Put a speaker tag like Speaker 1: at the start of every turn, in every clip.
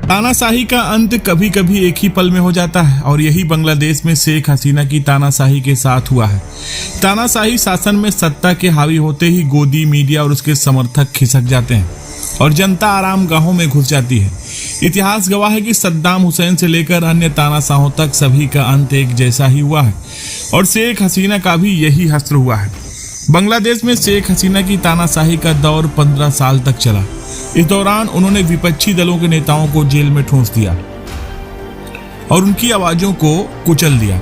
Speaker 1: तानाशाही का अंत कभी कभी एक ही पल में हो जाता है और यही बांग्लादेश में शेख हसीना की तानाशाही के साथ हुआ है। तानाशाही शासन में सत्ता के हावी होते ही गोदी मीडिया और उसके समर्थक खिसक जाते हैं और जनता आराम गाहों में घुस जाती है। इतिहास गवाह है कि सद्दाम हुसैन से लेकर अन्य तानाशाहों तक सभी का अंत एक जैसा ही हुआ है और शेख हसीना का भी यही हश्र हुआ है। बांग्लादेश में शेख हसीना की तानाशाही का दौर 15 साल तक चला। इस दौरान उन्होंने विपक्षी दलों के नेताओं को जेल में ठूंस दिया और उनकी आवाजों को कुचल दिया।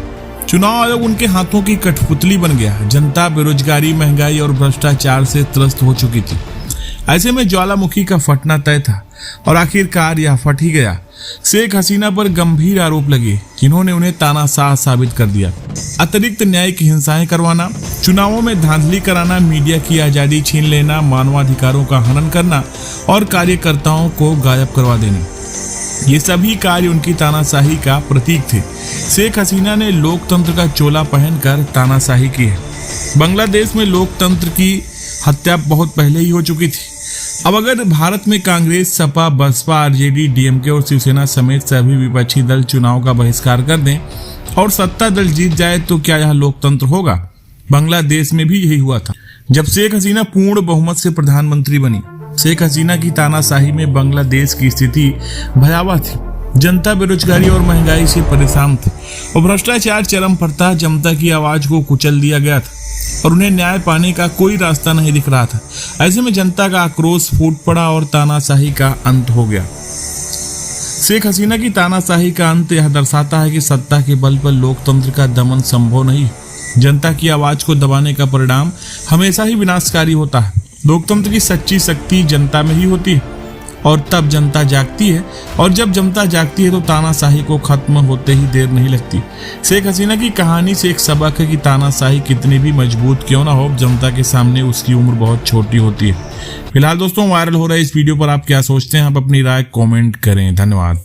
Speaker 1: चुनाव आयोग उनके हाथों की कठपुतली बन गया। जनता बेरोजगारी, महंगाई और भ्रष्टाचार से त्रस्त हो चुकी थी। ऐसे में ज्वालामुखी का फटना तय था और आखिरकार यह फट ही गया। शेख हसीना पर गंभीर आरोप लगे जिन्होंने उन्हें तानाशाह साबित कर दिया। अतिरिक्त न्यायिक हिंसाएं करवाना, चुनावों में धांधली कराना, मीडिया की आजादी छीन लेना, मानवाधिकारों का हनन करना और कार्यकर्ताओं को गायब करवा देना, ये सभी कार्य उनकी तानाशाही का प्रतीक थे। शेख हसीना ने लोकतंत्र का चोला पहनकर तानाशाही की है। बांग्लादेश में लोकतंत्र की हत्या बहुत पहले ही हो चुकी थी। अब अगर भारत में कांग्रेस, सपा, बसपा, आरजेडी, डीएमके और शिवसेना समेत सभी विपक्षी दल चुनाव का बहिष्कार कर दें और सत्ता दल जीत जाए तो क्या यह लोकतंत्र होगा? बांग्लादेश में भी यही हुआ था जब शेख हसीना पूर्ण बहुमत से प्रधानमंत्री बनी। शेख हसीना की तानाशाही में बांग्लादेश की स्थिति भयावह थी। जनता बेरोजगारी और महंगाई से परेशान थे और भ्रष्टाचार चरम पर था। जनता की आवाज को कुचल दिया गया था और उन्हें न्याय पाने का कोई रास्ता नहीं दिख रहा था। ऐसे में जनता का आक्रोश फूट पड़ा और तानाशाही का अंत हो गया। शेख हसीना की तानाशाही का अंत यह दर्शाता है कि सत्ता के बल पर लोकतंत्र का दमन संभव नहीं। जनता की आवाज को दबाने का परिणाम हमेशा ही विनाशकारी होता है। लोकतंत्र की सच्ची शक्ति जनता में ही होती है और तब जनता जागती है और जब जनता जागती है तो तानाशाही को खत्म होते ही देर नहीं लगती। शेख हसीना की कहानी से एक सबक है कि तानाशाही कितनी भी मजबूत क्यों ना हो, जनता के सामने उसकी उम्र बहुत छोटी होती है। फिलहाल दोस्तों, वायरल हो रहे इस वीडियो पर आप क्या सोचते हैं? आप अपनी राय कमेंट करें। धन्यवाद।